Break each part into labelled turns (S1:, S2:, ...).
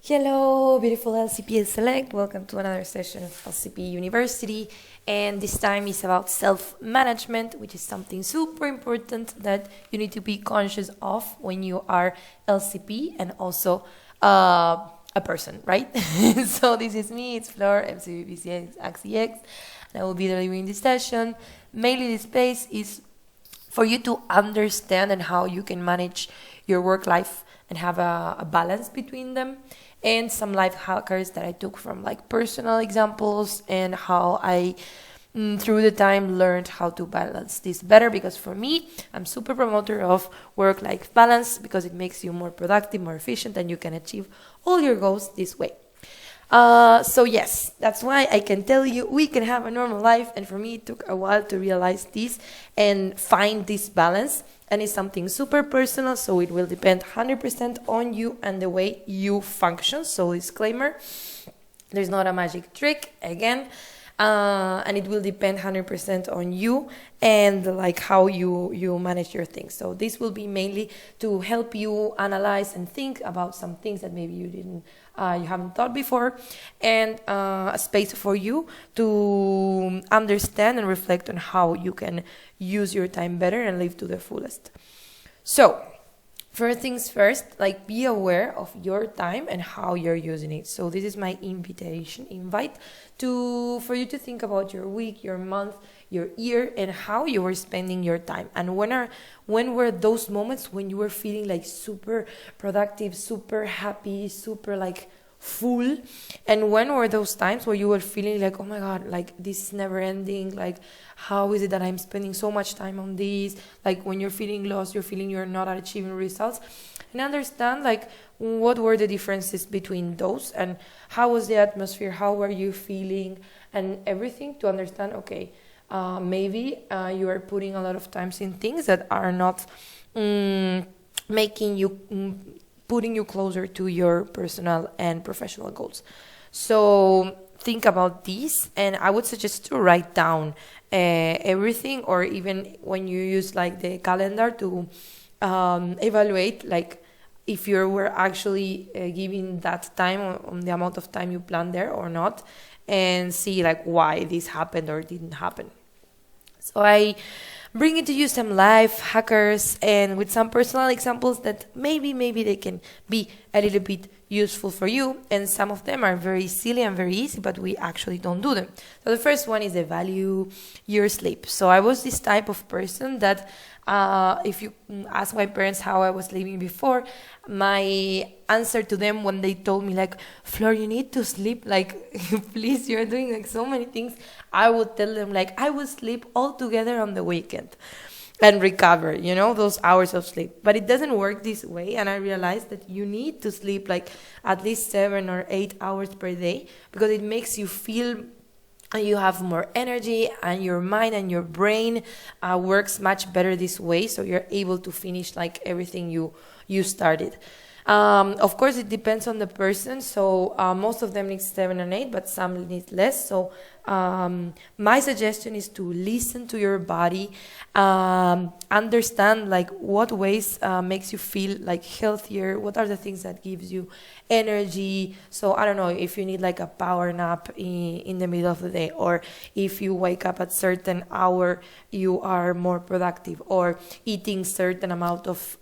S1: Hello, beautiful LCP Select. Welcome to another session of LCP University. And this time is about self-management, which is something super important that you need to be conscious of when you are LCP and also a person, right? So this is me, it's Flor, MCBCX, AXIX, and I will be delivering this session. Mainly this space is for you to understand and how you can manage your work life and have a balance between them, and some life hackers that I took from like personal examples and how I through the time learned how to balance this better, because for me I'm super promoter of work-life balance because it makes you more productive, more efficient, and you can achieve all your goals this way. So yes, that's why I can tell you we can have a normal life, and for me it took a while to realize this and find this balance, and it's something super personal, so it will depend 100% on you and the way you function. So disclaimer, there's not a magic trick again, and it will depend 100% on you and like how you manage your things. So this will be mainly to help you analyze and think about some things that maybe you haven't thought before, and a space for you to understand and reflect on how you can use your time better and live to the fullest. So first things first, like be aware of your time and how you're using it. So this is my invite for you to think about your week, your month, your year, and how you were spending your time, and when were those moments when you were feeling like super productive, super happy, super like full, and when were those times where you were feeling like, oh my god, like this is never ending, like how is it that I'm spending so much time on this, like when you're feeling lost, you're feeling you're not achieving results, and understand like what were the differences between those, and how was the atmosphere, how were you feeling, and everything, to understand, okay, maybe you are putting a lot of times in things that are not making you putting you closer to your personal and professional goals. So think about this, and I would suggest to write down everything, or even when you use like the calendar to evaluate like if you were actually giving that time on the amount of time you planned there or not, and see like why this happened or didn't happen. So I bring it to you some life hackers and with some personal examples that maybe they can be a little bit useful for you, and some of them are very silly and very easy, but we actually don't do them. So the first one is the value your sleep. So I was this type of person that if you ask my parents how I was living before, my answer to them when they told me like, Flor, you need to sleep, like please, you're doing like so many things, I would tell them like I will sleep all together on the weekend and recover, those hours of sleep. But it doesn't work this way, and I realized that you need to sleep like at least 7 or 8 hours per day, because it makes you feel you have more energy, and your mind and your brain works much better this way, so you're able to finish like everything you started. Of course, it depends on the person, so most of them need 7 and 8, but some need less. So my suggestion is to listen to your body, understand like what ways makes you feel like healthier, what are the things that gives you energy. So I don't know if you need like a power nap in the middle of the day, or if you wake up at certain hour you are more productive, or eating certain amount of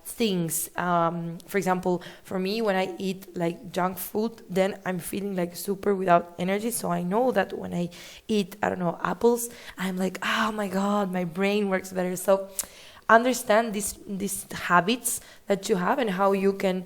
S1: things. For example, for me, when I eat like junk food, then I'm feeling like super without energy. So I know that when I eat, I don't know, apples, I'm like, oh my god, my brain works better. So understand these habits that you have and how you can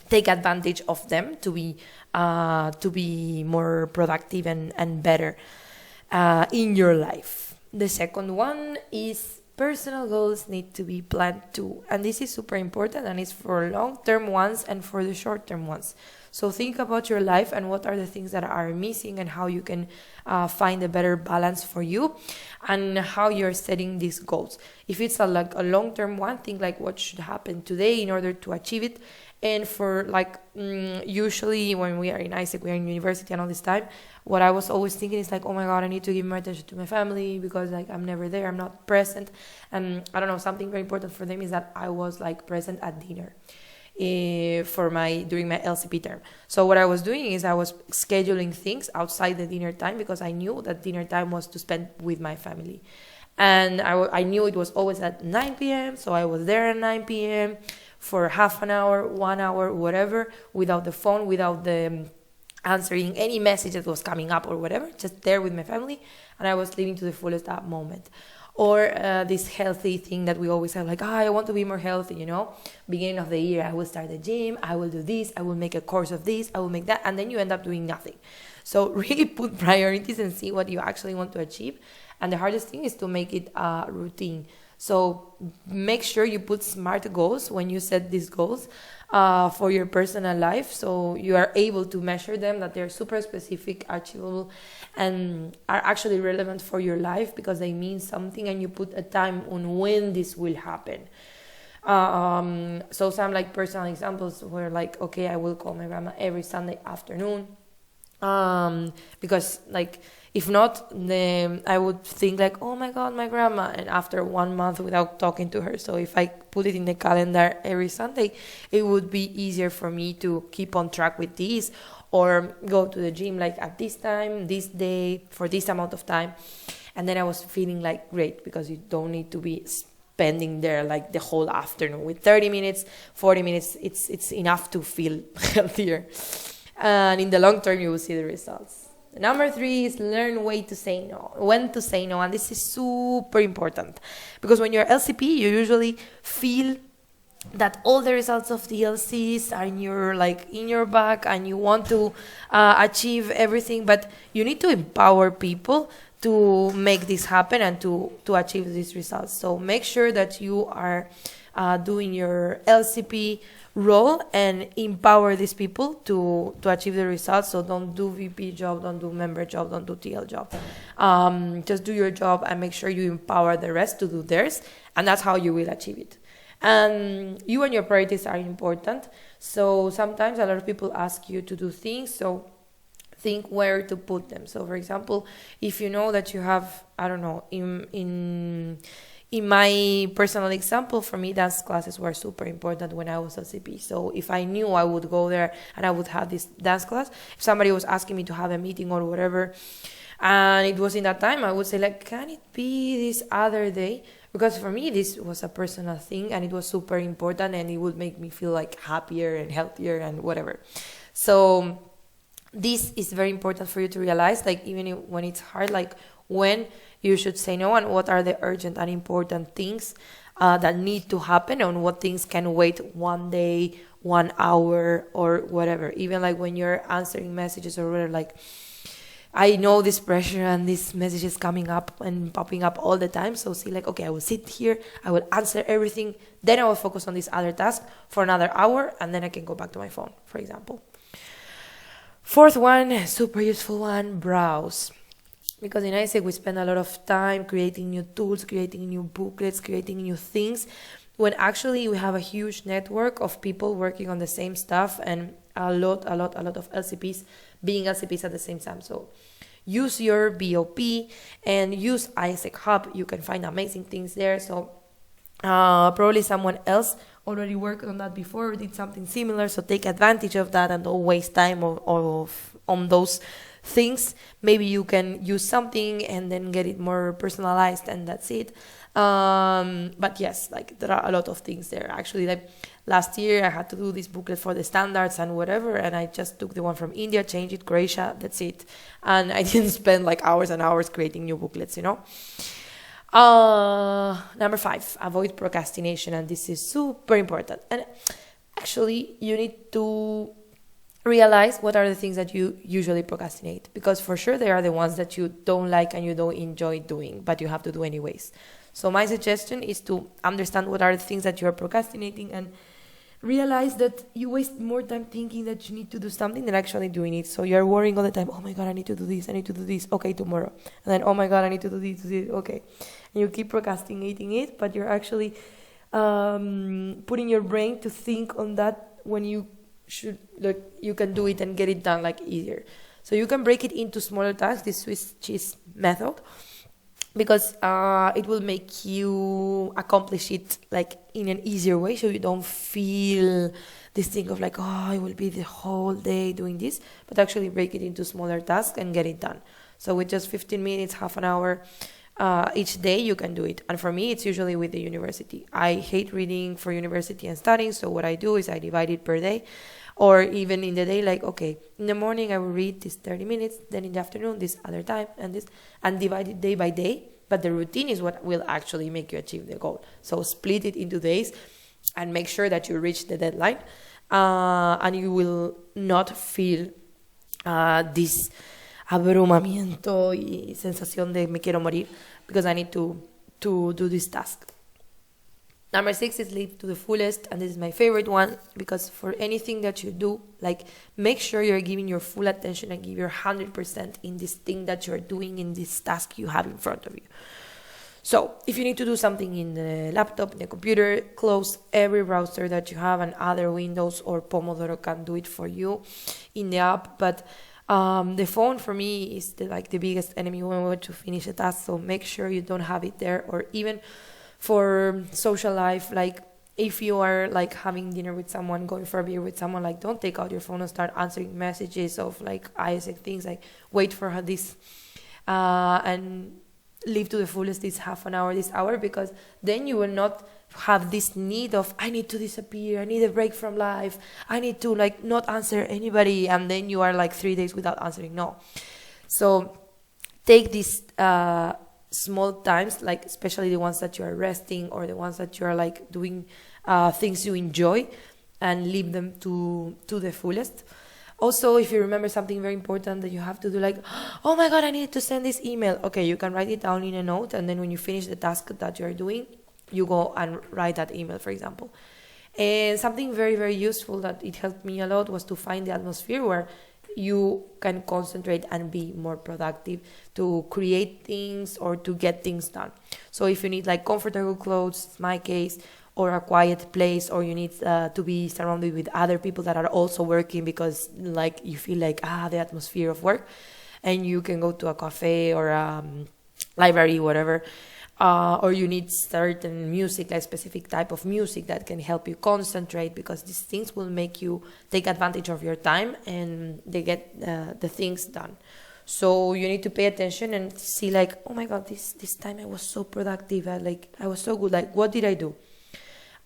S1: take advantage of them to be more productive and better in your life. The second one is personal goals need to be planned too, and this is super important, and it's for long-term ones and for the short-term ones. So think about your life and what are the things that are missing, and how you can find a better balance for you, and how you're setting these goals. If it's a long-term one, think like what should happen today in order to achieve it. And for like usually when we are in ISEC, we are in university and all this time, what I was always thinking is like, oh my god, I need to give more attention to my family because like I'm never there, I'm not present. And I don't know, something very important for them is that I was like present at dinner. for my during my LCP term. So what I was doing is I was scheduling things outside the dinner time because I knew that dinner time was to spend with my family. And I knew it was always at 9 p.m. So I was there at 9 p.m. for half an hour, 1 hour, whatever, without the phone, without the answering any message that was coming up or whatever, just there with my family. And I was living to the fullest that moment. Or this healthy thing that we always have, like, I want to be more healthy, you know. Beginning of the year, I will start the gym, I will do this, I will make a course of this, I will make that, and then you end up doing nothing. So really put priorities and see what you actually want to achieve. And the hardest thing is to make it a routine. So make sure you put smart goals when you set these goals for your personal life, so you are able to measure them, that they're super specific, achievable, and are actually relevant for your life because they mean something, and you put a time on when this will happen. So some like personal examples were like, okay, I will call my grandma every Sunday afternoon, because like if not, then I would think like, oh my God, my grandma, and after 1 month without talking to her. So if I put it in the calendar every Sunday, it would be easier for me to keep on track with this, or go to the gym like at this time, this day, for this amount of time. And then I was feeling like great, because you don't need to be spending there like the whole afternoon. With 30 minutes, 40 minutes, it's enough to feel healthier. And in the long term, you will see the results. Number 3 is learn when to say no. When to say no, and this is super important, because when you're LCP, you usually feel that all the results of the LCs are in your back, and you want to achieve everything, but you need to empower people to make this happen and to achieve these results. So make sure that you are doing your LCP role and empower these people to achieve the results. So don't do VP job, don't do member job, don't do TL job. Just do your job and make sure you empower the rest to do theirs, and that's how you will achieve it. And you and your priorities are important. So sometimes a lot of people ask you to do things, so think where to put them. So for example, if you know that you have, I don't know, in my personal example, for me, dance classes were super important when I was LCP. So if I knew I would go there and I would have this dance class, if somebody was asking me to have a meeting or whatever, and it was in that time, I would say like, can it be this other day? Because for me, this was a personal thing, and it was super important, and it would make me feel like happier and healthier and whatever. So this is very important for you to realize, like even when it's hard, like when you should say no, and what are the urgent and important things that need to happen, and what things can wait 1 day, 1 hour, or whatever. Even like when you're answering messages or whatever, like I know this pressure and this message is coming up and popping up all the time. So see like, okay, I will sit here, I will answer everything, then I will focus on this other task for another hour, and then I can go back to my phone, for example. 4th one, super useful one, browse. Because in ISEC, we spend a lot of time creating new tools, creating new booklets, creating new things, when actually we have a huge network of people working on the same stuff, and a lot of LCPs being LCPs at the same time. So use your BOP and use ISEC Hub. You can find amazing things there. So probably someone else already worked on that before, did something similar. So take advantage of that and don't waste time on those things. Maybe you can use something and then get it more personalized, and that's it. But yes, like there are a lot of things there. Actually, like last year I had to do this booklet for the standards and whatever, and I just took the one from India, changed it, Croatia, that's it. And I didn't spend like hours and hours creating new booklets, you know. Number 5, avoid procrastination, and this is super important. And actually, you need to realize what are the things that you usually procrastinate, because for sure they are the ones that you don't like and you don't enjoy doing, but you have to do anyways. So my suggestion is to understand what are the things that you are procrastinating, and realize that you waste more time thinking that you need to do something than actually doing it. So you're worrying all the time, oh my God, I need to do this, okay, tomorrow. And then, oh my God, I need to do this, okay. And you keep procrastinating it, but you're actually putting your brain to think on that when you should, like, you can do it and get it done like easier. So you can break it into smaller tasks, this Swiss cheese method, because it will make you accomplish it like in an easier way, so you don't feel this thing of like, oh, I will be the whole day doing this, but actually break it into smaller tasks and get it done. So with just 15 minutes, half an hour each day, you can do it. And for me, it's usually with the university. I hate reading for university and studying, so what I do is I divide it per day, or even in the day, like, okay, in the morning I will read this 30 minutes, then in the afternoon this other time, and divide it day by day. But the routine is what will actually make you achieve the goal. So split it into days and make sure that you reach the deadline, and you will not feel this abrumamiento y sensación de me quiero morir because I need to do this task. Number 6 is live to the fullest, and this is my favorite one because for anything that you do, like, make sure you're giving your full attention and give your 100% in this thing that you're doing, in this task you have in front of you. So if you need to do something in the laptop, in the computer, close every browser that you have, and other windows or Pomodoro can do it for you in the app. But the phone for me is the biggest enemy when we want to finish a task. So make sure you don't have it there. Or even for social life, like if you are like having dinner with someone, going for a beer with someone, like don't take out your phone and start answering messages of like ISEC things. Like wait for this and live to the fullest this half an hour, this hour, because then you will not have this need of I need to disappear, I need a break from life, I need to like not answer anybody, and then you are like 3 days without answering. No. So take these small times, like especially the ones that you are resting or the ones that you are like doing things you enjoy, and live them to the fullest. Also, if you remember something very important that you have to do, like, oh my God, I need to send this email. Okay, you can write it down in a note, and then when you finish the task that you're doing, you go and write that email, for example. And something very, very useful that it helped me a lot was to find the atmosphere where you can concentrate and be more productive to create things or to get things done. So if you need like comfortable clothes, it's my case, or a quiet place, or you need to be surrounded with other people that are also working because like you feel like the atmosphere of work, and you can go to a cafe or a library, whatever, or you need certain music, like specific type of music that can help you concentrate, because these things will make you take advantage of your time and they get the things done. So you need to pay attention and see like, oh my God, this time I was so productive, I was so good, like what did I do?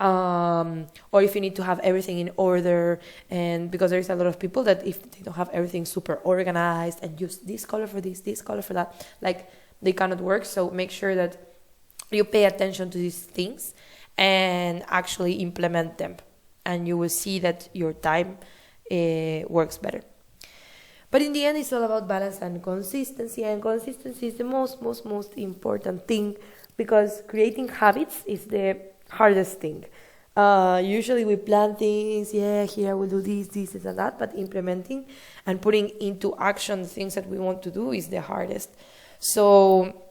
S1: Or if you need to have everything in order, and because there's a lot of people that if they don't have everything super organized and use this color for this color for that, like they cannot work. So make sure that you pay attention to these things and actually implement them, and you will see that your time works better. But in the end, it's all about balance and consistency is the most important thing, because creating habits is the hardest thing. Usually we plan things, here I will do this and that, but implementing and putting into action things that we want to do is the hardest. So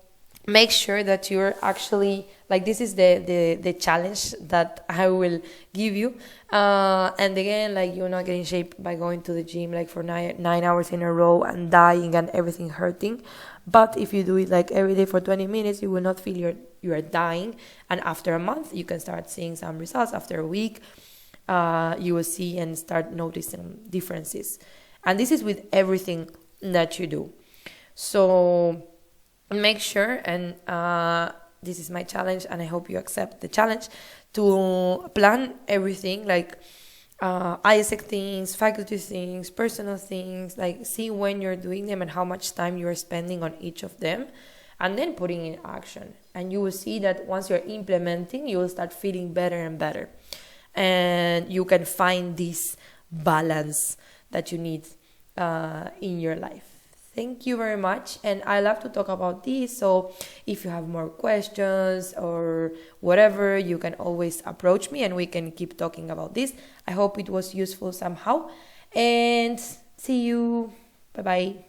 S1: make sure that you're actually, like, this is the challenge that I will give you. And again, like, you're not getting shape by going to the gym like for 9 hours in a row and dying and everything hurting. But if you do it like every day for 20 minutes, you will not feel you are dying. And after a month, you can start seeing some results. After a week, you will see and start noticing differences. And this is with everything that you do. So make sure, and this is my challenge, and I hope you accept the challenge, to plan everything, like ISEC things, faculty things, personal things, like see when you're doing them and how much time you're spending on each of them, and then putting in action. And you will see that once you're implementing, you will start feeling better and better, and you can find this balance that you need in your life. Thank you very much, and I love to talk about this, so if you have more questions or whatever, you can always approach me and we can keep talking about this. I hope it was useful somehow, and see you. Bye-bye.